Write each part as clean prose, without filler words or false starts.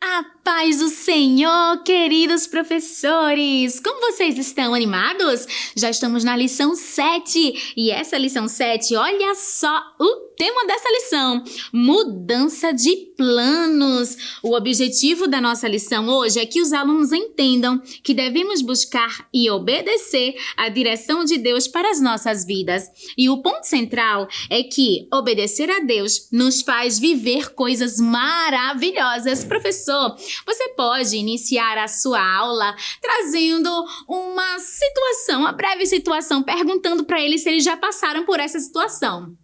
A paz do Senhor, queridos professores! Como vocês estão animados? Já estamos na lição 7 e essa lição 7, olha só o tema dessa lição: mudança de planos. O objetivo da nossa lição hoje é que os alunos entendam que devemos buscar e obedecer a direção de Deus para as nossas vidas. E o ponto central é que obedecer a Deus nos faz viver coisas maravilhosas. Professor, você pode iniciar a sua aula trazendo uma breve situação, perguntando para eles se eles já passaram por essa situação.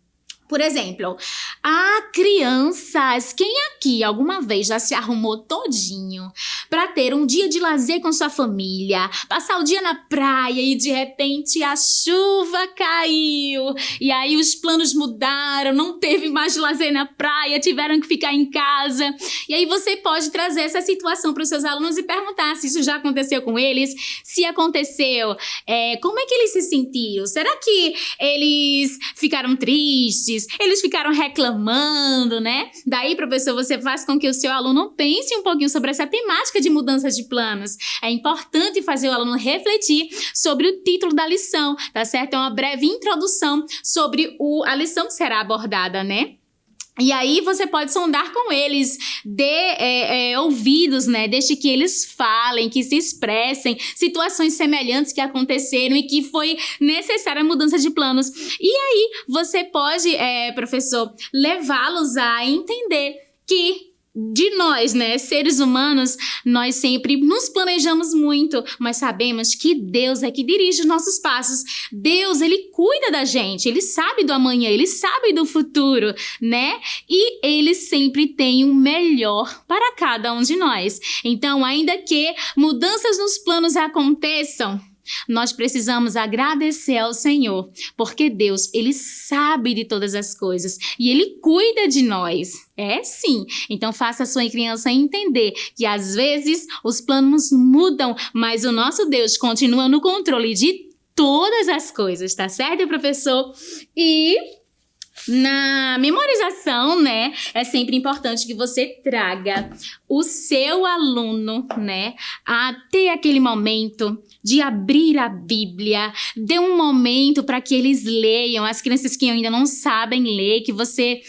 Por exemplo, crianças, quem aqui alguma vez já se arrumou todinho para ter um dia de lazer com sua família, passar o dia na praia e de repente a chuva caiu e aí os planos mudaram, não teve mais lazer na praia, tiveram que ficar em casa. E aí você pode trazer essa situação para os seus alunos e perguntar se isso já aconteceu com eles, se aconteceu, como é que eles se sentiram? Será que eles ficaram tristes? Eles ficaram reclamando, né? Daí, professor, você faz com que o seu aluno pense um pouquinho sobre essa temática de mudança de planos. É importante fazer o aluno refletir sobre o título da lição, tá certo? É uma breve introdução sobre a lição que será abordada, né? E aí você pode sondar com eles, dê ouvidos, né? Deixe que eles falem, que se expressem, situações semelhantes que aconteceram e que foi necessária a mudança de planos. E aí você pode, professor, levá-los a entender que de nós, né, seres humanos, nós sempre nos planejamos muito, mas sabemos que Deus é que dirige os nossos passos. Deus, Ele cuida da gente, Ele sabe do amanhã, Ele sabe do futuro, né? E Ele sempre tem o melhor para cada um de nós. Então, ainda que mudanças nos planos aconteçam, nós precisamos agradecer ao Senhor, porque Deus, Ele sabe de todas as coisas e Ele cuida de nós. É sim. Então faça a sua criança entender que às vezes os planos mudam, mas o nosso Deus continua no controle de todas as coisas, tá certo, professor? E na memorização, né, é sempre importante que você traga o seu aluno, né, até aquele momento de abrir a Bíblia, dê um momento para que eles leiam, as crianças que ainda não sabem ler, que você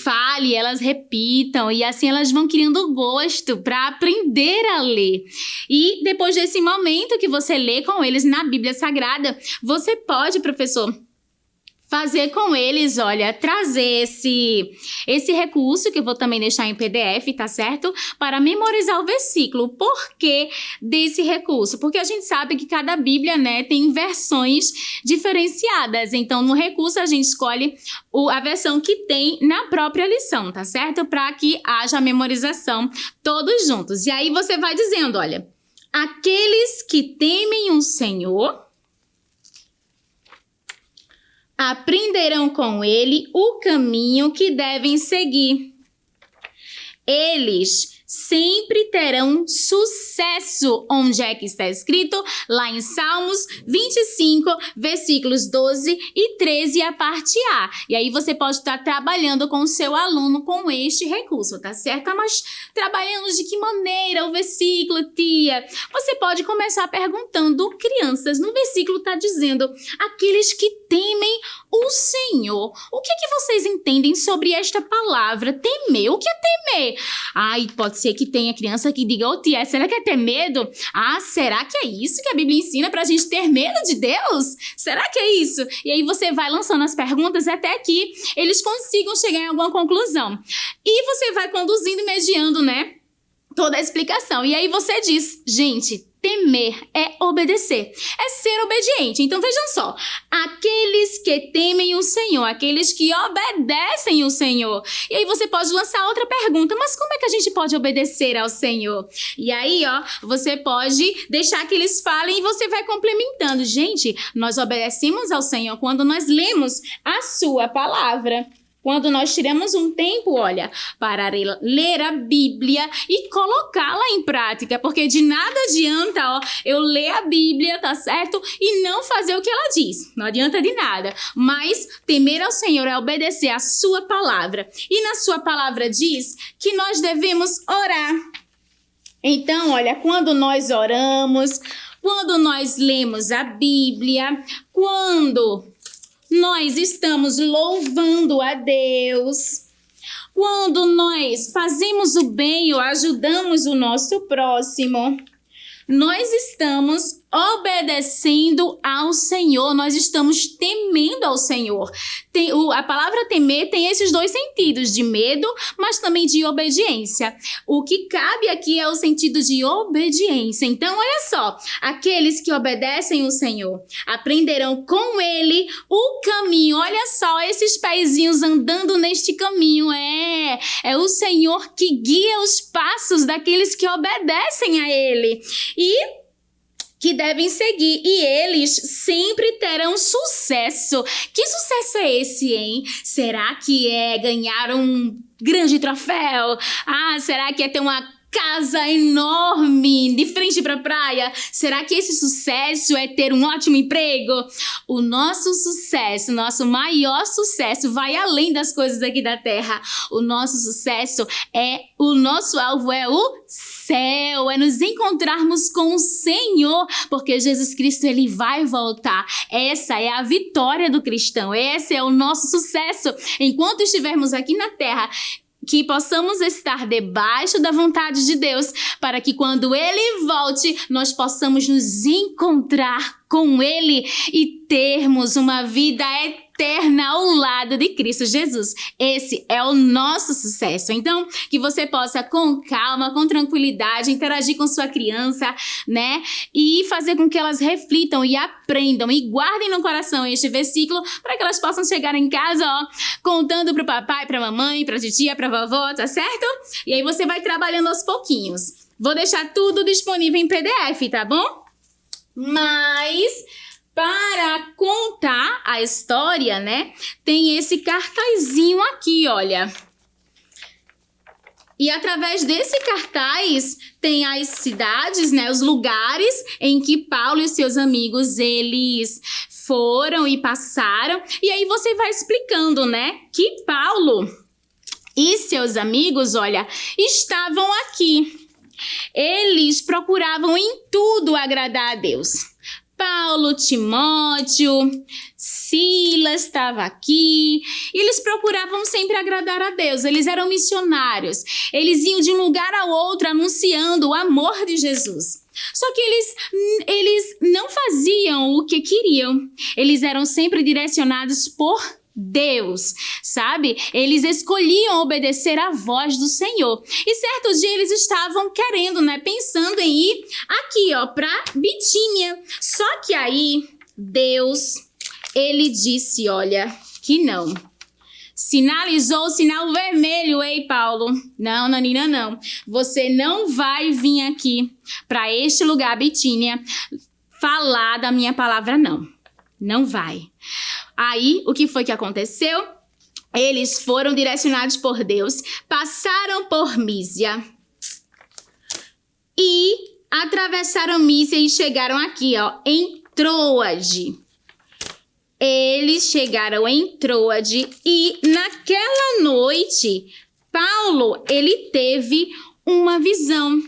fale, elas repitam e assim elas vão criando gosto para aprender a ler. E depois desse momento que você lê com eles na Bíblia Sagrada, você pode, professor, fazer com eles, olha, trazer esse recurso que eu vou também deixar em PDF, tá certo? Para memorizar o versículo. Por que desse recurso? Porque a gente sabe que cada Bíblia, né, tem versões diferenciadas. Então, no recurso, a gente escolhe a versão que tem na própria lição, tá certo? Para que haja a memorização todos juntos. E aí você vai dizendo, olha, aqueles que temem o Senhor aprenderão com ele o caminho que devem seguir. Eles sempre terão sucesso. Onde é que está escrito? Lá em Salmos 25, versículos 12 e 13, a parte A. E aí você pode estar trabalhando com o seu aluno com este recurso, tá certo? Mas trabalhando de que maneira o versículo, tia? Você pode começar perguntando, crianças, no versículo está dizendo, aqueles que temem o Senhor. O que vocês entendem sobre esta palavra? Temer. O que é temer? Ai, pode ser que tenha criança que diga, tia, será que é ter medo? Será que é isso que a Bíblia ensina pra gente ter medo de Deus? Será que é isso? E aí você vai lançando as perguntas até que eles consigam chegar em alguma conclusão. E você vai conduzindo e mediando, né, toda a explicação. E aí você diz, gente, temer é obedecer, é ser obediente. Então vejam só, aqueles que temem o Senhor, aqueles que obedecem o Senhor. E aí você pode lançar outra pergunta, mas como é que a gente pode obedecer ao Senhor? E aí, você pode deixar que eles falem e você vai complementando. Gente, nós obedecemos ao Senhor quando nós lemos a sua palavra. Quando nós tiramos um tempo, olha, para ler a Bíblia e colocá-la em prática, porque de nada adianta, eu ler a Bíblia, tá certo? E não fazer o que ela diz, não adianta de nada. Mas temer ao Senhor é obedecer a sua palavra. E na sua palavra diz que nós devemos orar. Então, olha, quando nós oramos, quando nós lemos a Bíblia, quando nós estamos louvando a Deus, quando nós fazemos o bem ou ajudamos o nosso próximo, nós estamos obedecendo ao Senhor, nós estamos temendo ao Senhor. A palavra temer tem esses dois sentidos, de medo, mas também de obediência. O que cabe aqui é o sentido de obediência. Então, olha só, aqueles que obedecem o Senhor aprenderão com Ele o caminho. Olha só, esses pezinhos andando neste caminho. É o Senhor que guia os passos daqueles que obedecem a Ele. E que devem seguir, e eles sempre terão sucesso. Que sucesso é esse, hein? Será que é ganhar um grande troféu? Será que é ter uma casa enorme de frente para a praia? Será que esse sucesso é ter um ótimo emprego? O nosso sucesso, nosso maior sucesso vai além das coisas aqui da terra. O nosso sucesso o nosso alvo é o céu, é nos encontrarmos com o Senhor, porque Jesus Cristo, Ele vai voltar. Essa é a vitória do cristão, esse é o nosso sucesso. Enquanto estivermos aqui na terra, que possamos estar debaixo da vontade de Deus, para que quando Ele volte, nós possamos nos encontrar com Ele e termos uma vida eterna ao lado de Cristo Jesus. Esse é o nosso sucesso. Então, que você possa com calma, com tranquilidade, interagir com sua criança, né? E fazer com que elas reflitam e aprendam e guardem no coração este versículo para que elas possam chegar em casa, contando para o papai, para a mamãe, para a titia, para a vovó, tá certo? E aí você vai trabalhando aos pouquinhos. Vou deixar tudo disponível em PDF, tá bom? Mas para contar a história, né, tem esse cartazinho aqui, olha. E através desse cartaz tem as cidades, né, os lugares em que Paulo e seus amigos, eles foram e passaram. E aí você vai explicando, né, que Paulo e seus amigos, olha, estavam aqui. Eles procuravam em tudo agradar a Deus. Paulo, Timóteo, Silas estava aqui. Eles procuravam sempre agradar a Deus. Eles eram missionários. Eles iam de um lugar ao outro anunciando o amor de Jesus. Só que eles não faziam o que queriam. Eles eram sempre direcionados por Deus, sabe? Eles escolhiam obedecer à voz do Senhor. E certo dia eles estavam querendo, né? Pensando em ir aqui, para Bitínia. Só que aí Deus, Ele disse, olha, que não. Sinalizou o sinal vermelho, ei, Paulo. Não, Nanina, não. Você não vai vir aqui para este lugar, Bitínia, falar da minha palavra, não. Não vai. Aí, o que foi que aconteceu? Eles foram direcionados por Deus, passaram por Mísia e atravessaram Mísia e chegaram aqui, em Troade. Eles chegaram em Troade e naquela noite, Paulo, ele teve uma visão.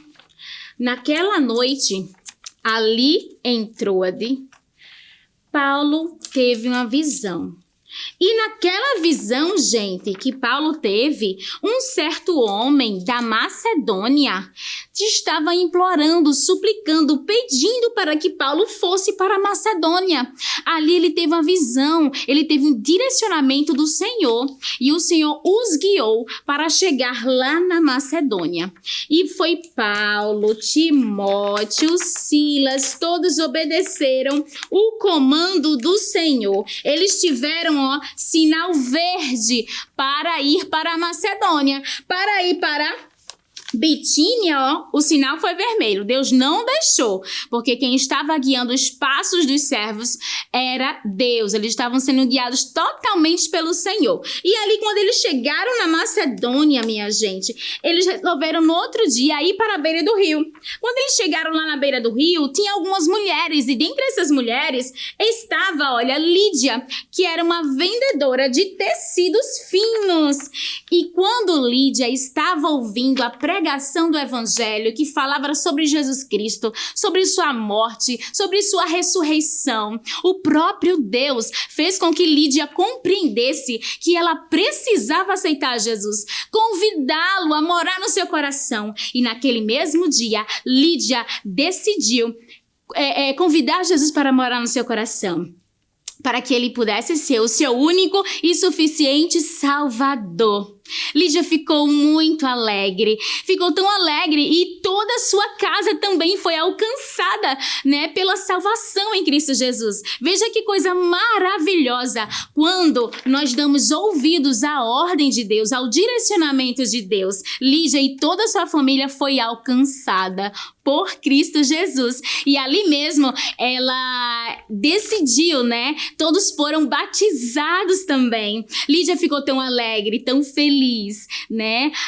Naquela noite, ali em Troade, Paulo teve uma visão. E naquela visão, gente, que Paulo teve, um certo homem da Macedônia estava implorando, suplicando, pedindo para que Paulo fosse para a Macedônia. Ali ele teve uma visão, ele teve um direcionamento do Senhor e o Senhor os guiou para chegar lá na Macedônia. E foi Paulo, Timóteo, Silas, todos obedeceram o comando do Senhor. Eles tiveram sinal verde para ir para a Macedônia. Para ir para Bitínia, o sinal foi vermelho. Deus não deixou, porque quem estava guiando os passos dos servos era Deus. Eles estavam sendo guiados totalmente pelo Senhor. E ali, quando eles chegaram na Macedônia, minha gente, eles resolveram no outro dia ir para a beira do rio. Quando eles chegaram lá na beira do rio, tinha algumas mulheres, e dentre essas mulheres estava, olha, Lídia, que era uma vendedora de tecidos finos. E quando Lídia estava ouvindo a pregação pregação do evangelho que falava sobre Jesus Cristo, sobre sua morte, sobre sua ressurreição. O próprio Deus fez com que Lídia compreendesse que ela precisava aceitar Jesus, convidá-lo a morar no seu coração. E naquele mesmo dia, Lídia decidiu convidar Jesus para morar no seu coração, para que ele pudesse ser o seu único e suficiente Salvador. Lídia ficou muito alegre, ficou tão alegre e toda a sua casa também foi alcançada, pela salvação em Cristo Jesus. Veja que coisa maravilhosa quando nós damos ouvidos à ordem de Deus, ao direcionamento de Deus. Lídia e toda a sua família foi alcançada por Cristo Jesus. E ali mesmo ela decidiu, Todos foram batizados também. Lídia ficou tão alegre, tão feliz,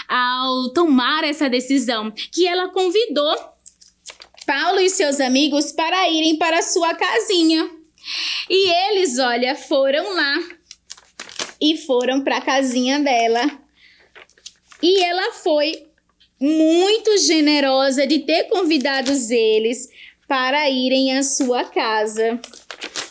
ao tomar essa decisão, que ela convidou Paulo e seus amigos para irem para a sua casinha. E eles, foram lá e foram para a casinha dela. E ela foi muito generosa de ter convidado eles para irem à sua casa.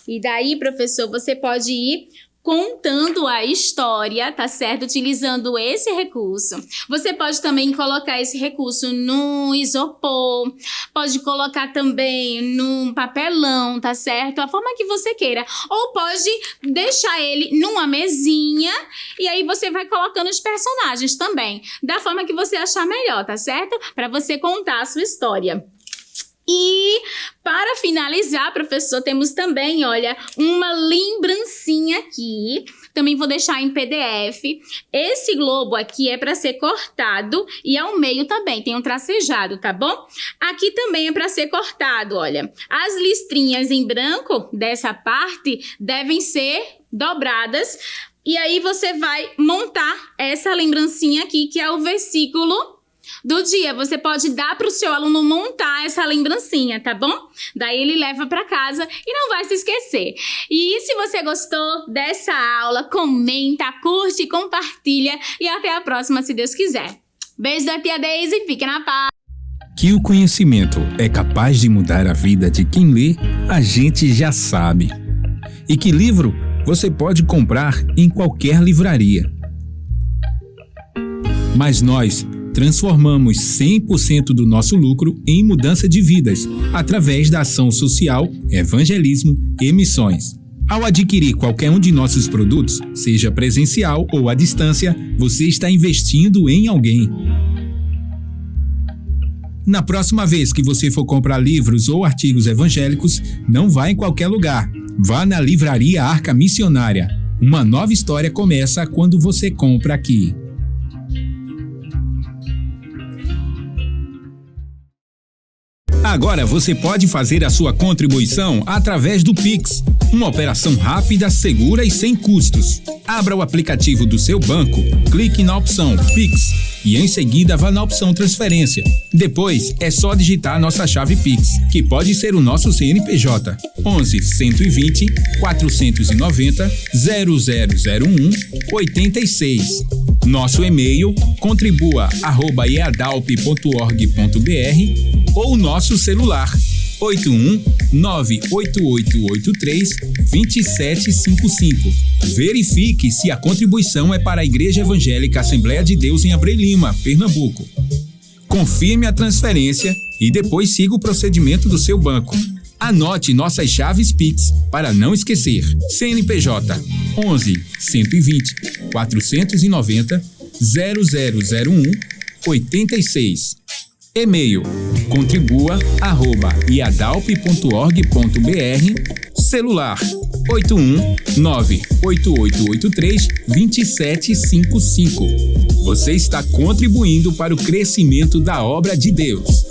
E daí, professor, você pode ir contando a história, tá certo? Utilizando esse recurso. Você pode também colocar esse recurso no isopor, pode colocar também num papelão, tá certo? A forma que você queira. Ou pode deixar ele numa mesinha e aí você vai colocando os personagens também, da forma que você achar melhor, tá certo? Para você contar a sua história. E para finalizar, professor, temos também, uma lembrancinha aqui. Também vou deixar em PDF. Esse globo aqui é para ser cortado e ao meio também tem um tracejado, tá bom? Aqui também é para ser cortado, As listrinhas em branco dessa parte devem ser dobradas. E aí você vai montar essa lembrancinha aqui, que é o versículo do dia. Você pode dar para o seu aluno montar essa lembrancinha, tá bom? Daí ele leva para casa e não vai se esquecer. E se você gostou dessa aula, comenta, curte, compartilha e até a próxima, se Deus quiser. Beijo da tia Deise, fique na paz. Que o conhecimento é capaz de mudar a vida de quem lê, a gente já sabe. E que livro você pode comprar em qualquer livraria. Mas nós transformamos 100% do nosso lucro em mudança de vidas, através da ação social, evangelismo e missões. Ao adquirir qualquer um de nossos produtos, seja presencial ou à distância, você está investindo em alguém. Na próxima vez que você for comprar livros ou artigos evangélicos, não vá em qualquer lugar. Vá na Livraria Arca Missionária. Uma nova história começa quando você compra aqui. Agora você pode fazer a sua contribuição através do Pix, uma operação rápida, segura e sem custos. Abra o aplicativo do seu banco, clique na opção Pix e em seguida vá na opção Transferência. Depois é só digitar nossa chave Pix, que pode ser o nosso CNPJ 11 120 490 0001 86. Nosso e-mail contribua@eadalp.org.br ou nosso celular 81-98883-2755. Verifique se a contribuição é para a Igreja Evangélica Assembleia de Deus em Abreu Lima, Pernambuco. Confirme a transferência e depois siga o procedimento do seu banco. Anote nossas chaves Pix para não esquecer. CNPJ 11 120 490 0001 86. E-mail contribua@iadalp.org.br. Celular 81-98883-2755. Você está contribuindo para o crescimento da obra de Deus.